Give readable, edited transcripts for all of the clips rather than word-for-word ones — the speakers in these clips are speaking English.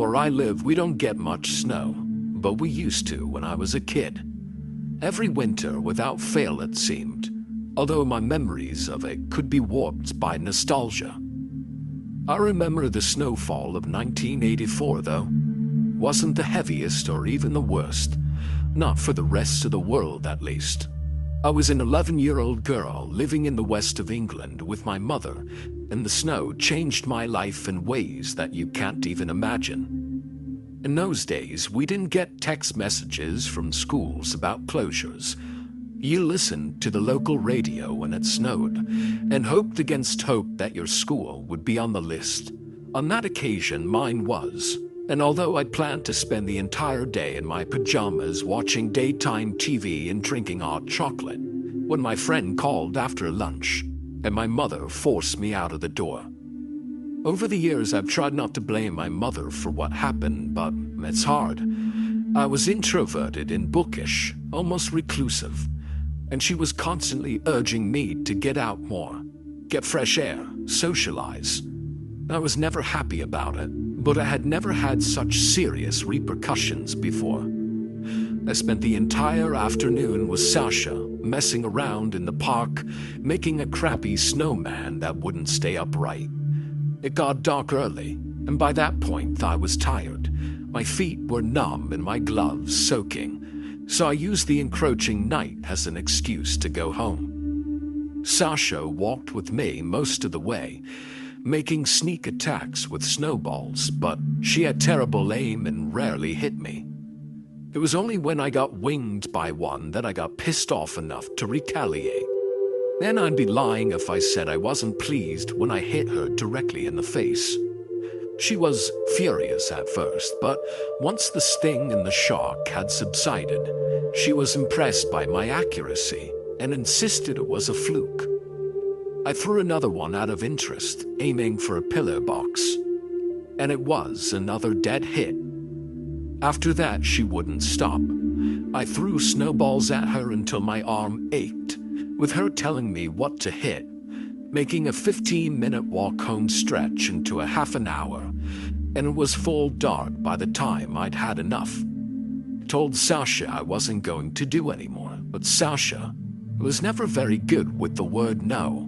Where I live, we don't get much snow, but we used to when I was a kid. Every winter without fail, it seemed, although my memories of it could be warped by nostalgia. I remember the snowfall of 1984, though. Wasn't the heaviest or even the worst. Not for the rest of the world, at least. I was an 11-year-old girl living in the west of England with my mother, and the snow changed my life in ways that you can't even imagine. In those days, we didn't get text messages from schools about closures. You listened to the local radio when it snowed, and hoped against hope that your school would be on the list. On that occasion, mine was. And although I'd planned to spend the entire day in my pajamas watching daytime TV and drinking hot chocolate, when my friend called after lunch, and my mother forced me out of the door. Over the years, I've tried not to blame my mother for what happened, but it's hard. I was introverted and bookish, almost reclusive, and she was constantly urging me to get out more, get fresh air, socialize. I was never happy about it, but I had never had such serious repercussions before. I spent the entire afternoon with Sasha, messing around in the park, making a crappy snowman that wouldn't stay upright. It got dark early, and by that point I was tired. My feet were numb and my gloves soaking, so I used the encroaching night as an excuse to go home. Sasha walked with me most of the way, making sneak attacks with snowballs, but she had terrible aim and rarely hit me. It was only when I got winged by one that I got pissed off enough to retaliate. Then I'd be lying if I said I wasn't pleased when I hit her directly in the face. She was furious at first, but once the sting and the shock had subsided, she was impressed by my accuracy and insisted it was a fluke. I threw another one out of interest, aiming for a pillar box, and it was another dead hit. After that, she wouldn't stop. I threw snowballs at her until my arm ached, with her telling me what to hit, making a 15-minute walk home stretch into a half an hour, and it was full dark by the time I'd had enough. I told Sasha I wasn't going to do anymore, but Sasha was never very good with the word no.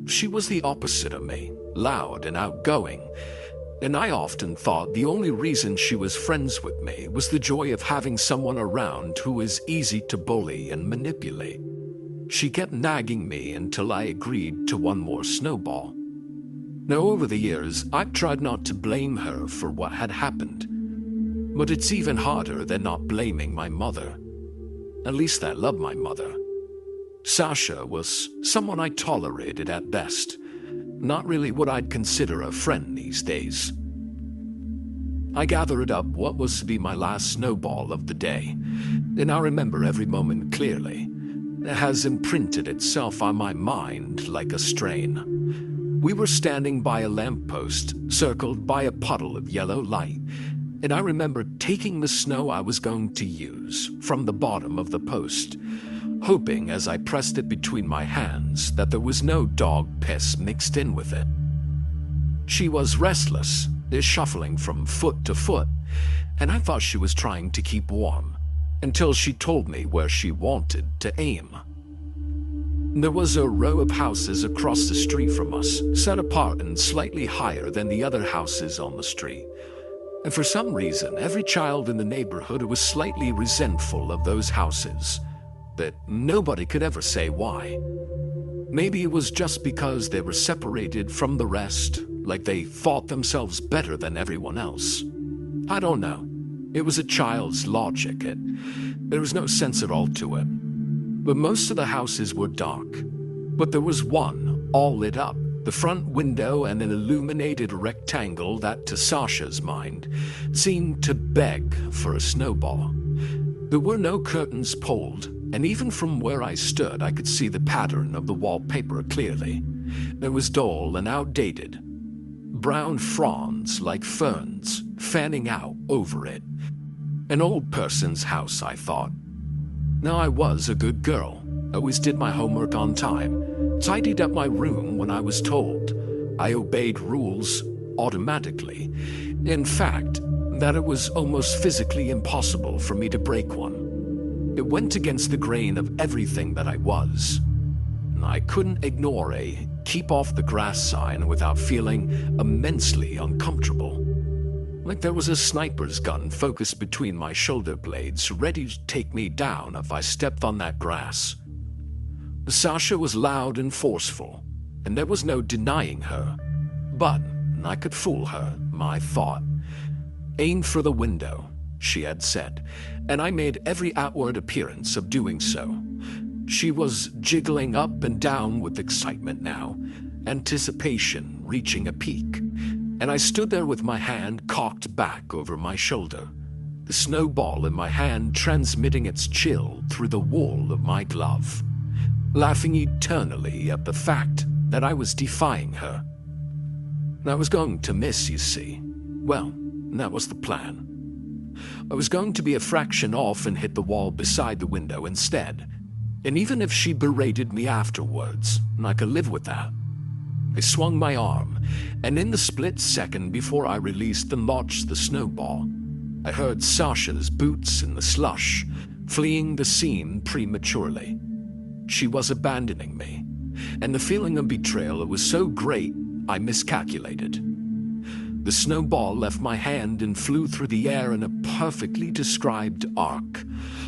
She was the opposite of me, loud and outgoing, and I often thought the only reason she was friends with me was the joy of having someone around who was easy to bully and manipulate. She kept nagging me until I agreed to one more snowball. Now, over the years, I've tried not to blame her for what had happened, but it's even harder than not blaming my mother. At least I love my mother. Sasha was someone I tolerated at best, not really what I'd consider a friend these days. I gathered up what was to be my last snowball of the day, and I remember every moment clearly. It has imprinted itself on my mind like a strain. We were standing by a lamppost, circled by a puddle of yellow light, and I remember taking the snow I was going to use from the bottom of the post, hoping as I pressed it between my hands that there was no dog piss mixed in with it. She was restless, shuffling from foot to foot, and I thought she was trying to keep warm, until she told me where she wanted to aim. There was a row of houses across the street from us, set apart and slightly higher than the other houses on the street. And for some reason, every child in the neighborhood was slightly resentful of those houses, but nobody could ever say why. Maybe it was just because they were separated from the rest, like they thought themselves better than everyone else. I don't know. It was a child's logic. There was no sense at all to it. But most of the houses were dark. But there was one, all lit up, the front window and an illuminated rectangle that, to Sasha's mind, seemed to beg for a snowball. There were no curtains pulled, and even from where I stood, I could see the pattern of the wallpaper clearly. It was dull and outdated. Brown fronds like ferns fanning out over it. An old person's house, I thought. Now, I was a good girl, always did my homework on time, tidied up my room when I was told. I obeyed rules automatically, In fact, that it was almost physically impossible for me to break one. It went against the grain of everything that I was. I couldn't ignore a "keep off the grass" sign without feeling immensely uncomfortable. Like there was a sniper's gun focused between my shoulder blades, ready to take me down if I stepped on that grass. Sasha was loud and forceful, and there was no denying her. But I could fool her, I thought. "Aim for the window," she had said, and I made every outward appearance of doing so. She was jiggling up and down with excitement now, anticipation reaching a peak, and I stood there with my hand cocked back over my shoulder, the snowball in my hand transmitting its chill through the wool of my glove, laughing eternally at the fact that I was defying her. I was going to miss, you see. Well, that was the plan. I was going to be a fraction off and hit the wall beside the window instead. And even if she berated me afterwards, I could live with that. I swung my arm, and in the split second before I released and launched the snowball, I heard Sasha's boots in the slush, fleeing the scene prematurely. She was abandoning me, and the feeling of betrayal was so great I miscalculated. The snowball left my hand and flew through the air in a perfectly described arc,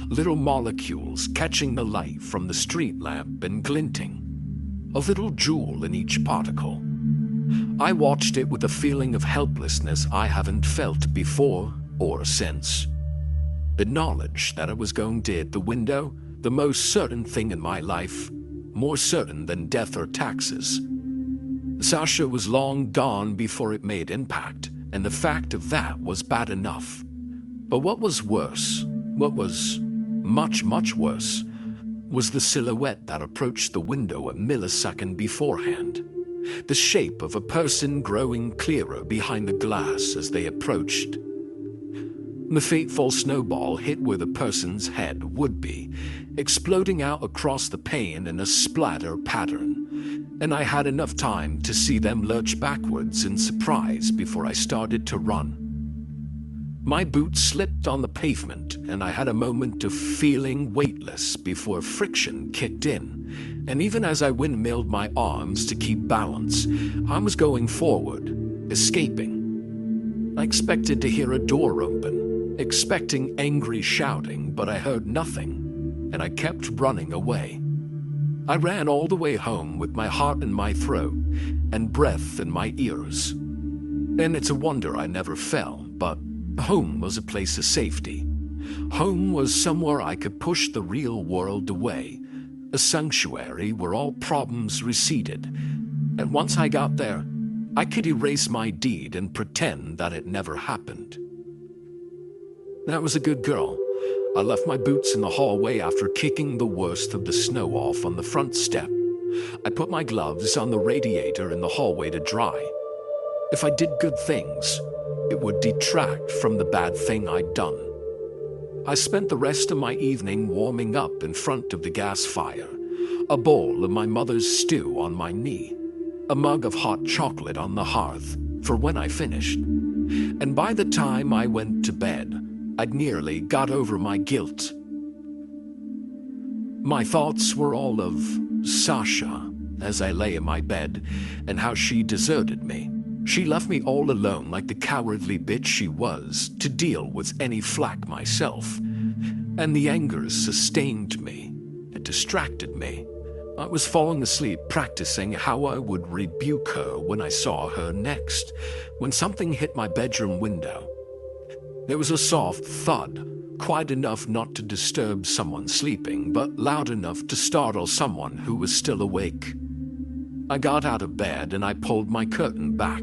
little molecules catching the light from the street lamp and glinting, a little jewel in each particle. I watched it with a feeling of helplessness I haven't felt before or since. The knowledge that I was going to hit the window, the most certain thing in my life, more certain than death or taxes. Sasha was long gone before it made impact, and the fact of that was bad enough. But what was worse, what was much, much worse, was the silhouette that approached the window a millisecond beforehand. The shape of a person growing clearer behind the glass as they approached. The fateful snowball hit where the person's head would be, exploding out across the pane in a splatter pattern, and I had enough time to see them lurch backwards in surprise before I started to run. My boots slipped on the pavement, and I had a moment of feeling weightless before friction kicked in, and even as I windmilled my arms to keep balance, I was going forward, escaping. I expected to hear a door open, expecting angry shouting, but I heard nothing, and I kept running away. I ran all the way home with my heart in my throat and breath in my ears. And it's a wonder I never fell, but home was a place of safety. Home was somewhere I could push the real world away, a sanctuary where all problems receded. And once I got there, I could erase my deed and pretend that it never happened. That was a good girl. I left my boots in the hallway after kicking the worst of the snow off on the front step. I put my gloves on the radiator in the hallway to dry. If I did good things, it would detract from the bad thing I'd done. I spent the rest of my evening warming up in front of the gas fire, a bowl of my mother's stew on my knee, a mug of hot chocolate on the hearth for when I finished. And by the time I went to bed, I'd nearly got over my guilt. My thoughts were all of Sasha as I lay in my bed and how she deserted me. She left me all alone like the cowardly bitch she was to deal with any flack myself. And the anger sustained me. It distracted me. I was falling asleep practicing how I would rebuke her when I saw her next, when something hit my bedroom window. There was a soft thud, quiet enough not to disturb someone sleeping, but loud enough to startle someone who was still awake. I got out of bed and I pulled my curtain back.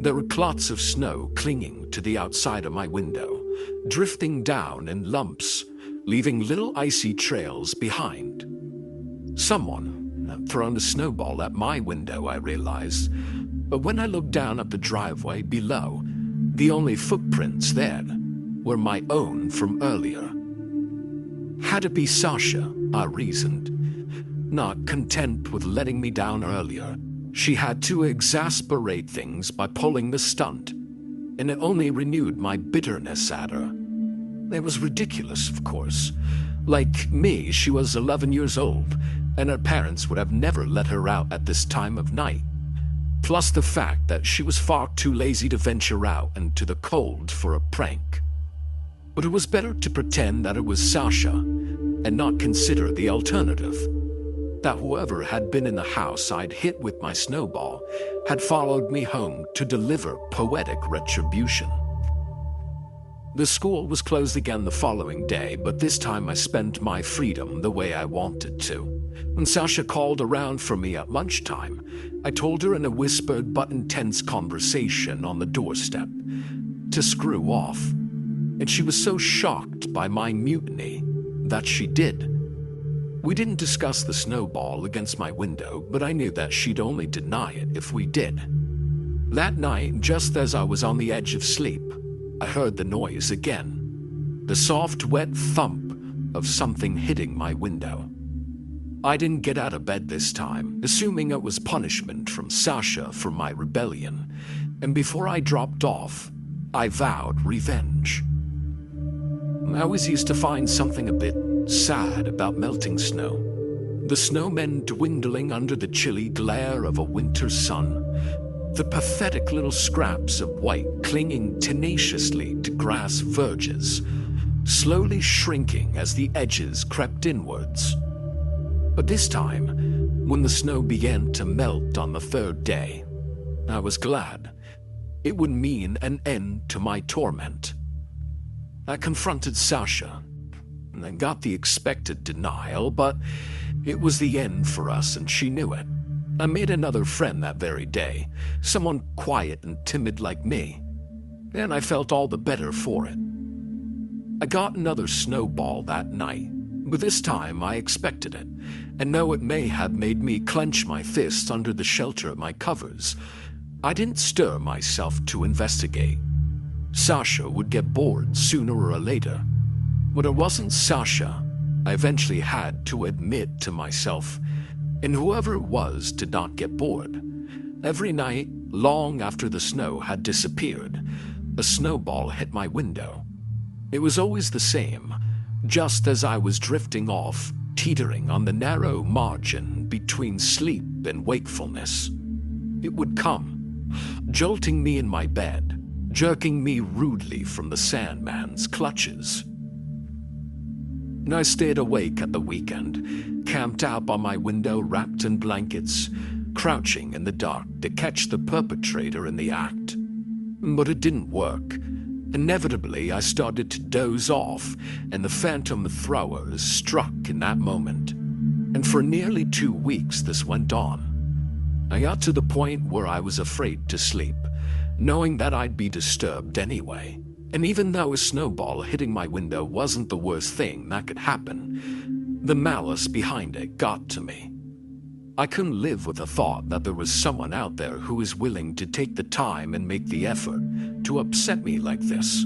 There were clots of snow clinging to the outside of my window, drifting down in lumps, leaving little icy trails behind. Someone had thrown a snowball at my window, I realized, but when I looked down at the driveway below, the only footprints there were my own from earlier. Had it be Sasha, I reasoned. Not content with letting me down earlier, she had to exasperate things by pulling the stunt. and it only renewed my bitterness at her. It was ridiculous, of course. Like me, she was 11 years old, and her parents would have never let her out at this time of night. Plus the fact that she was far too lazy to venture out into the cold for a prank. But it was better to pretend that it was Sasha and not consider the alternative. That whoever had been in the house I'd hit with my snowball had followed me home to deliver poetic retribution. The school was closed again the following day, but this time I spent my freedom the way I wanted to. When Sasha called around for me at lunchtime, I told her in a whispered but intense conversation on the doorstep to screw off. And she was so shocked by my mutiny that she did. We didn't discuss the snowball against my window, but I knew that she'd only deny it if we did. That night, just as I was on the edge of sleep, I heard the noise again. The soft, wet thump of something hitting my window. I didn't get out of bed this time, assuming it was punishment from Sasha for my rebellion, and before I dropped off, I vowed revenge. I always used to find something a bit sad about melting snow. The snowmen dwindling under the chilly glare of a winter sun. The pathetic little scraps of white clinging tenaciously to grass verges, slowly shrinking as the edges crept inwards. But this time, when the snow began to melt on the third day, I was glad. It would mean an end to my torment. I confronted Sasha and I got the expected denial, but it was the end for us and she knew it. I made another friend that very day, someone quiet and timid like me, and I felt all the better for it. I got another snowball that night, but this time I expected it, and though it may have made me clench my fists under the shelter of my covers, I didn't stir myself to investigate. Sasha would get bored sooner or later. But it wasn't Sasha, I eventually had to admit to myself, and whoever it was did not get bored. Every night, long after the snow had disappeared, a snowball hit my window. It was always the same, just as I was drifting off, teetering on the narrow margin between sleep and wakefulness. It would come, jolting me in my bed, jerking me rudely from the Sandman's clutches. And I stayed awake at the weekend, camped out on my window wrapped in blankets, crouching in the dark to catch the perpetrator in the act. But it didn't work. Inevitably, I started to doze off, and the phantom throwers struck in that moment. And for nearly 2 weeks this went on. I got to the point where I was afraid to sleep, knowing that I'd be disturbed anyway. And even though a snowball hitting my window wasn't the worst thing that could happen, the malice behind it got to me. I couldn't live with the thought that there was someone out there who was willing to take the time and make the effort to upset me like this,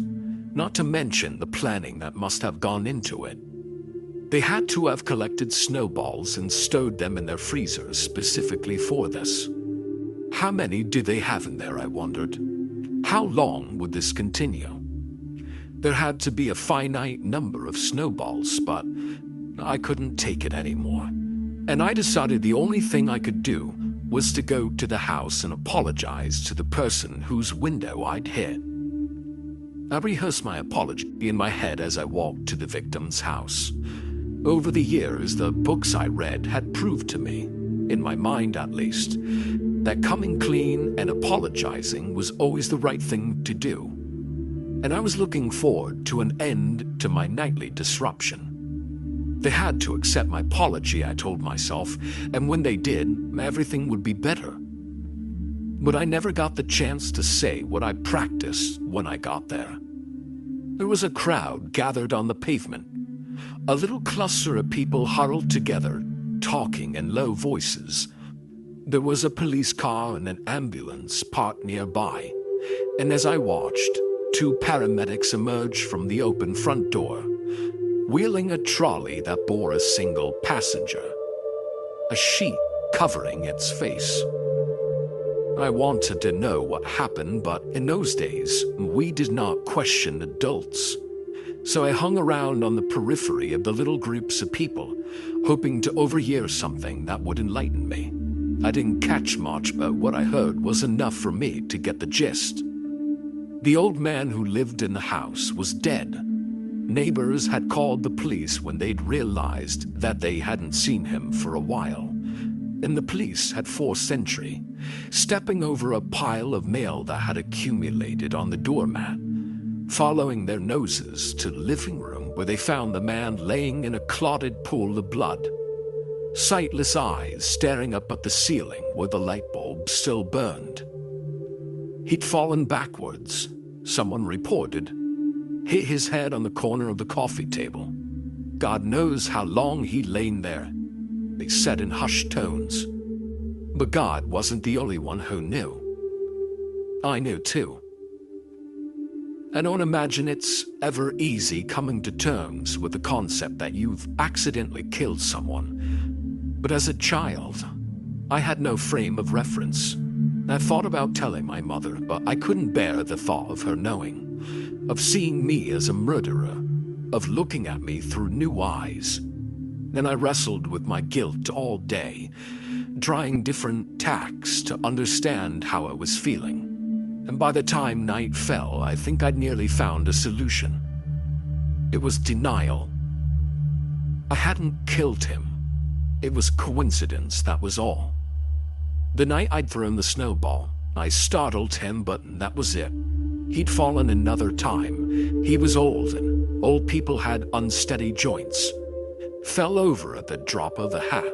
not to mention the planning that must have gone into it. They had to have collected snowballs and stowed them in their freezers specifically for this. How many do they have in there, I wondered? How long would this continue? There had to be a finite number of snowballs, but I couldn't take it anymore. And I decided the only thing I could do was to go to the house and apologize to the person whose window I'd hit. I rehearsed my apology in my head as I walked to the victim's house. Over the years, the books I read had proved to me, in my mind at least, that coming clean and apologizing was always the right thing to do. And I was looking forward to an end to my nightly disruption. They had to accept my apology, I told myself, and when they did, everything would be better. But I never got the chance to say what I practiced when I got there. There was a crowd gathered on the pavement, a little cluster of people huddled together, talking in low voices. There was a police car and an ambulance parked nearby, and as I watched, 2 paramedics emerged from the open front door, wheeling a trolley that bore a single passenger, a sheet covering its face. I wanted to know what happened, but in those days, we did not question adults. So I hung around on the periphery of the little groups of people, hoping to overhear something that would enlighten me. I didn't catch much, but what I heard was enough for me to get the gist. The old man who lived in the house was dead. Neighbors had called the police when they'd realized that they hadn't seen him for a while. And the police had forced entry, stepping over a pile of mail that had accumulated on the doormat, following their noses to the living room where they found the man laying in a clotted pool of blood, sightless eyes staring up at the ceiling where the light bulb still burned. He'd fallen backwards, someone reported, hit his head on the corner of the coffee table. God knows how long he'd lain there, they said in hushed tones. But God wasn't the only one who knew. I knew too. I don't imagine it's ever easy coming to terms with the concept that you've accidentally killed someone. But as a child, I had no frame of reference. I thought about telling my mother, but I couldn't bear the thought of her knowing, of seeing me as a murderer, of looking at me through new eyes. Then I wrestled with my guilt all day, trying different tacks to understand how I was feeling. And by the time night fell, I think I'd nearly found a solution. It was denial. I hadn't killed him. It was coincidence, that was all. The night I'd thrown the snowball, I startled him, but that was it. He'd fallen another time. He was old, and old people had unsteady joints. Fell over at the drop of a hat.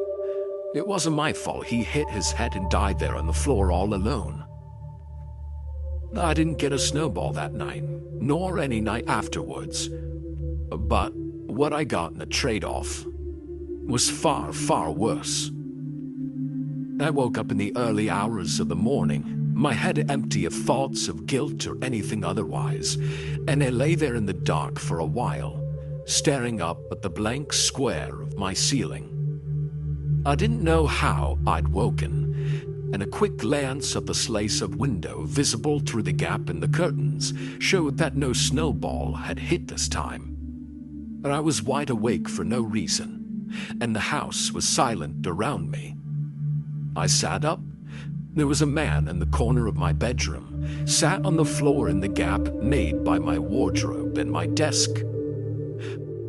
It wasn't my fault. He hit his head and died there on the floor all alone. I didn't get a snowball that night, nor any night afterwards. But what I got in a trade-off was far, far worse. I woke up in the early hours of the morning, my head empty of thoughts of guilt or anything otherwise, and I lay there in the dark for a while, staring up at the blank square of my ceiling. I didn't know how I'd woken, and a quick glance at the slice of window visible through the gap in the curtains showed that no snowball had hit this time. But I was wide awake for no reason, and the house was silent around me. I sat up. There was a man in the corner of my bedroom, sat on the floor in the gap made by my wardrobe and my desk.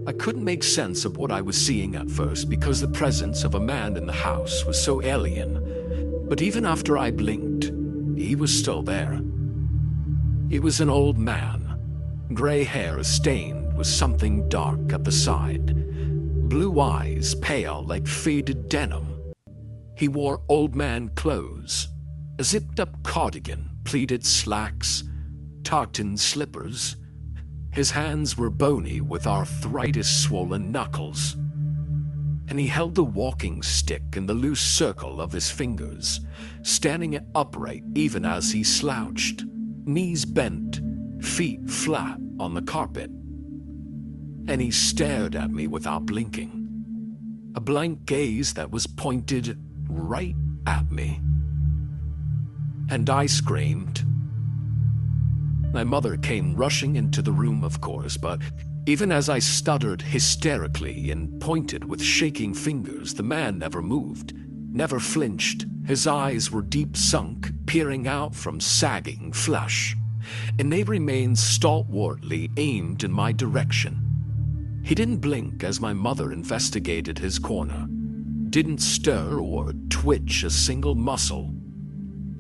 I couldn't make sense of what I was seeing at first because the presence of a man in the house was so alien. But even after I blinked, he was still there. He was an old man, gray hair stained with something dark at the side, blue eyes pale like faded denim. He wore old man clothes, a zipped-up cardigan, pleated slacks, tartan slippers. His hands were bony with arthritis-swollen knuckles, and he held the walking stick in the loose circle of his fingers, standing it upright even as he slouched, knees bent, feet flat on the carpet. And he stared at me without blinking, a blank gaze that was pointed right at me. And I screamed. My mother came rushing into the room, of course, but even as I stuttered hysterically and pointed with shaking fingers, the man never moved, never flinched. His eyes were deep sunk, peering out from sagging flesh, and they remained stalwartly aimed in my direction. He didn't blink as my mother investigated his corner, didn't stir or twitch a single muscle,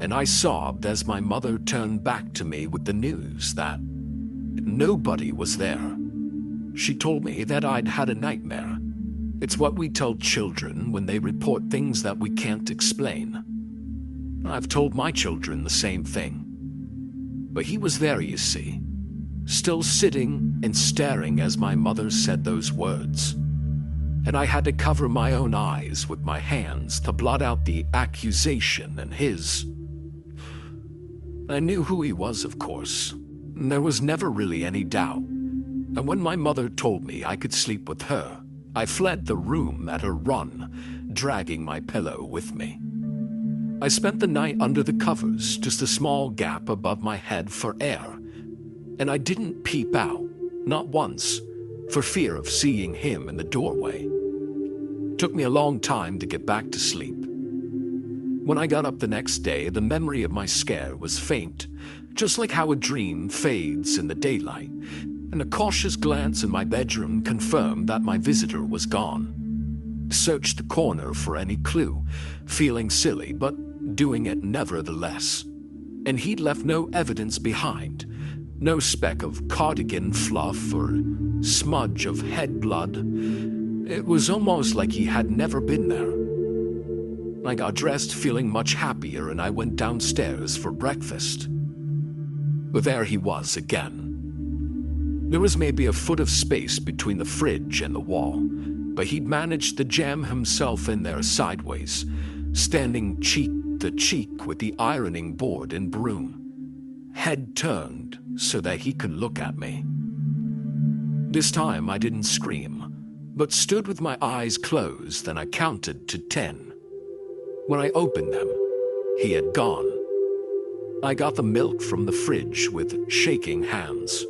and I sobbed as my mother turned back to me with the news that nobody was there. She told me that I'd had a nightmare. It's what we tell children when they report things that we can't explain. I've told my children the same thing. But he was there, you see, still sitting and staring as my mother said those words. And I had to cover my own eyes with my hands to blot out the accusation and his. I knew who he was, of course. There was never really any doubt. And when my mother told me I could sleep with her, I fled the room at a run, dragging my pillow with me. I spent the night under the covers, just a small gap above my head for air, and I didn't peep out, not once, for fear of seeing him in the doorway. It took me a long time to get back to sleep. When I got up the next day, the memory of my scare was faint, just like how a dream fades in the daylight, and a cautious glance in my bedroom confirmed that my visitor was gone. I searched the corner for any clue, feeling silly, but doing it nevertheless. And he'd left no evidence behind, no speck of cardigan fluff or smudge of head blood. It was almost like he had never been there. I got dressed feeling much happier and I went downstairs for breakfast. But there he was again. There was maybe a foot of space between the fridge and the wall, but he'd managed to jam himself in there sideways, standing cheek to cheek with the ironing board and broom, head turned so that he could look at me. This time I didn't scream, but stood with my eyes closed and I counted to 10. When I opened them, he had gone. I got the milk from the fridge with shaking hands.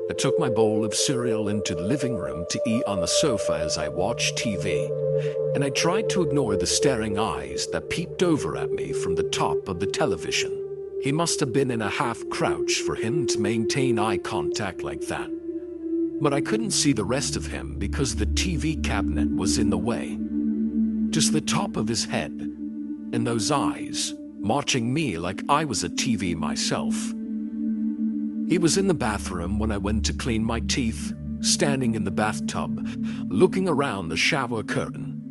I took my bowl of cereal into the living room to eat on the sofa as I watched TV, and I tried to ignore the staring eyes that peeped over at me from the top of the television. He must have been in a half crouch for him to maintain eye contact like that. But I couldn't see the rest of him because the TV cabinet was in the way. Just the top of his head, and those eyes, watching me like I was a TV myself. He was in the bathroom when I went to clean my teeth, standing in the bathtub, looking around the shower curtain.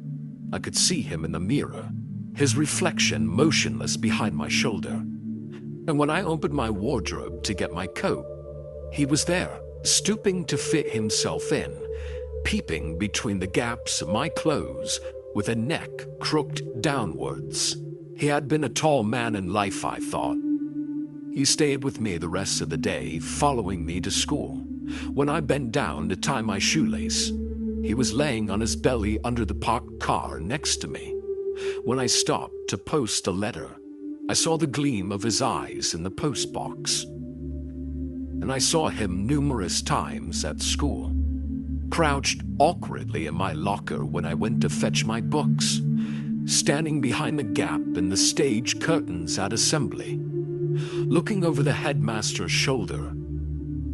I could see him in the mirror, his reflection motionless behind my shoulder. And when I opened my wardrobe to get my coat, he was there, stooping to fit himself in, peeping between the gaps of my clothes with a neck crooked downwards. He had been a tall man in life, I thought. He stayed with me the rest of the day, following me to school. When I bent down to tie my shoelace, he was laying on his belly under the parked car next to me. When I stopped to post a letter, I saw the gleam of his eyes in the postbox. And I saw him numerous times at school, crouched awkwardly in my locker when I went to fetch my books, standing behind the gap in the stage curtains at assembly, looking over the headmaster's shoulder,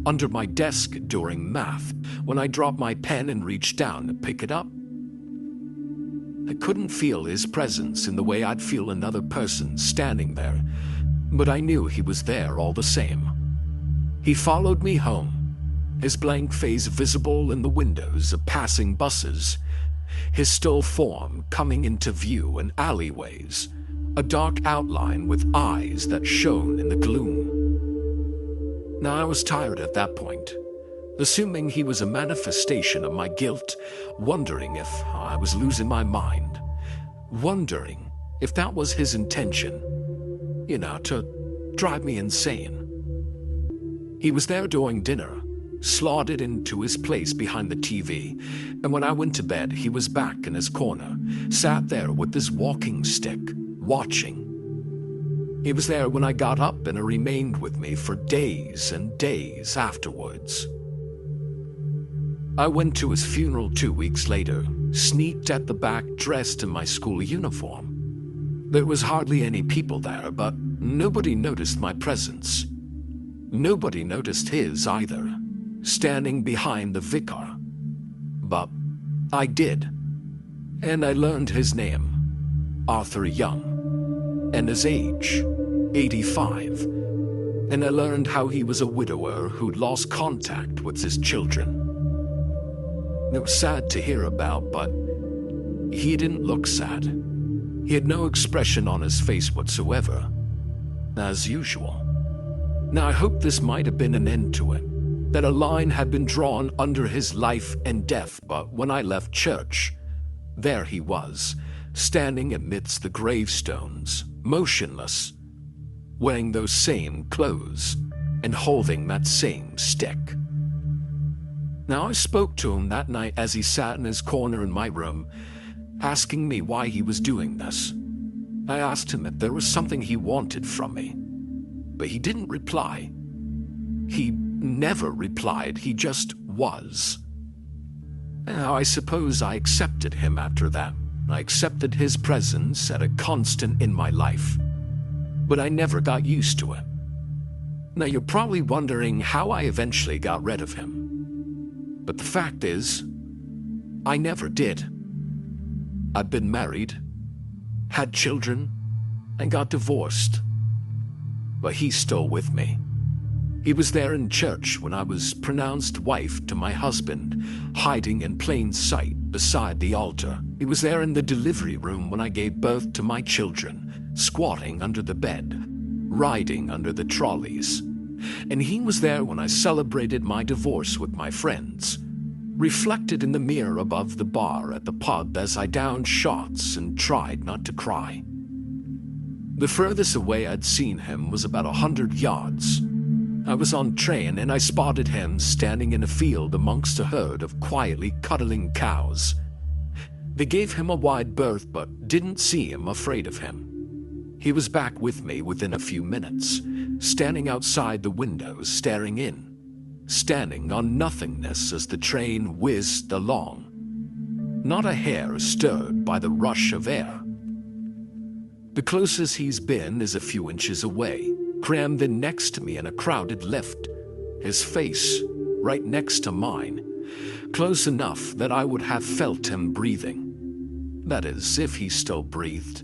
under my desk during math when I dropped my pen and reached down to pick it up. I couldn't feel his presence in the way I'd feel another person standing there, but I knew he was there all the same. He followed me home, his blank face visible in the windows of passing buses, his still form coming into view in alleyways, a dark outline with eyes that shone in the gloom. Now I was tired at that point, assuming he was a manifestation of my guilt, wondering if I was losing my mind, wondering if that was his intention, to drive me insane. He was there during dinner, slotted into his place behind the TV, and when I went to bed, he was back in his corner, sat there with his walking stick, watching. He was there when I got up and it remained with me for days and days afterwards. I went to his funeral 2 weeks later, sneaked at the back dressed in my school uniform. There was hardly any people there, but nobody noticed my presence. Nobody noticed his either, standing behind the vicar. But I did, and I learned his name, Arthur Young, and his age, 85, and I learned how he was a widower who'd lost contact with his children. It was sad to hear about, but he didn't look sad. He had no expression on his face whatsoever, as usual. Now I hope this might have been an end to it, that a line had been drawn under his life and death, but when I left church, there he was, standing amidst the gravestones, motionless, wearing those same clothes and holding that same stick. Now I spoke to him that night as he sat in his corner in my room, asking me why he was doing this. I asked him if there was something he wanted from me, but he didn't reply. He never replied, he just was. Now, I suppose I accepted him after that. I accepted his presence as a constant in my life, but I never got used to it. Now, you're probably wondering how I eventually got rid of him. But the fact is, I never did. I've been married, had children, and got divorced. But he's still with me. He was there in church when I was pronounced wife to my husband, hiding in plain sight beside the altar. He was there in the delivery room when I gave birth to my children, squatting under the bed, riding under the trolleys. And he was there when I celebrated my divorce with my friends, reflected in the mirror above the bar at the pub as I downed shots and tried not to cry. The furthest away I'd seen him was about 100 yards. I was on train and I spotted him standing in a field amongst a herd of quietly cuddling cows. They gave him a wide berth but didn't seem afraid of him. He was back with me within a few minutes, standing outside the window, staring in, standing on nothingness as the train whizzed along. Not a hair stirred by the rush of air. The closest he's been is a few inches away, crammed in next to me in a crowded lift, his face right next to mine, close enough that I would have felt him breathing. That is, if he still breathed.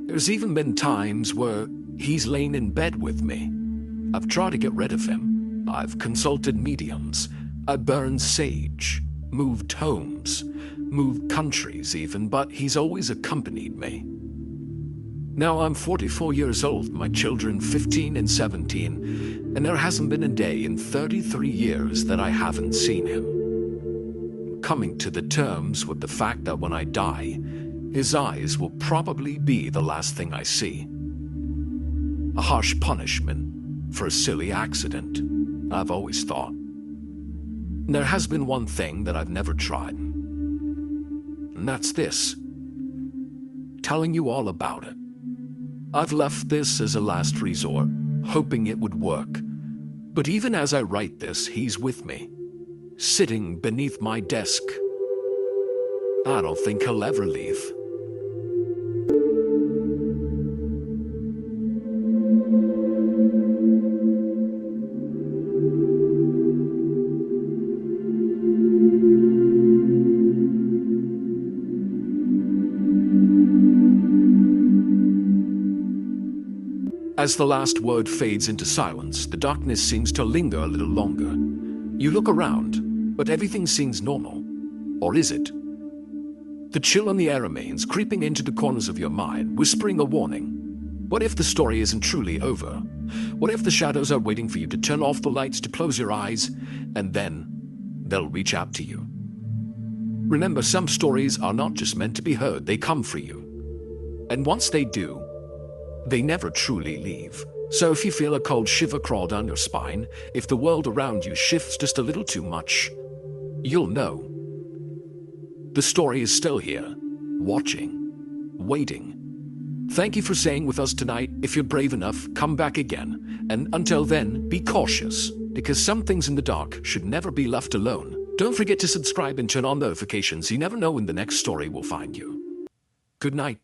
There's even been times where he's lain in bed with me. I've tried to get rid of him. I've consulted mediums. I burned sage, moved homes, moved countries even, but he's always accompanied me. Now I'm 44 years old, my children 15 and 17, and there hasn't been a day in 33 years that I haven't seen him. Coming to the terms with the fact that when I die, his eyes will probably be the last thing I see. A harsh punishment for a silly accident, I've always thought. There has been one thing that I've never tried, and that's this: telling you all about it. I've left this as a last resort, hoping it would work. But even as I write this, he's with me, sitting beneath my desk. I don't think he'll ever leave. As the last word fades into silence, the darkness seems to linger a little longer. You look around, but everything seems normal. Or is it? The chill on the air remains, creeping into the corners of your mind, whispering a warning. What if the story isn't truly over? What if the shadows are waiting for you to turn off the lights, to close your eyes, and then they'll reach out to you? Remember, some stories are not just meant to be heard, they come for you. And once they do, they never truly leave. So if you feel a cold shiver crawl down your spine, if the world around you shifts just a little too much, you'll know. The story is still here, watching, waiting. Thank you for staying with us tonight. If you're brave enough, come back again. And until then, be cautious, because some things in the dark should never be left alone. Don't forget to subscribe and turn on notifications. You never know when the next story will find you. Good night.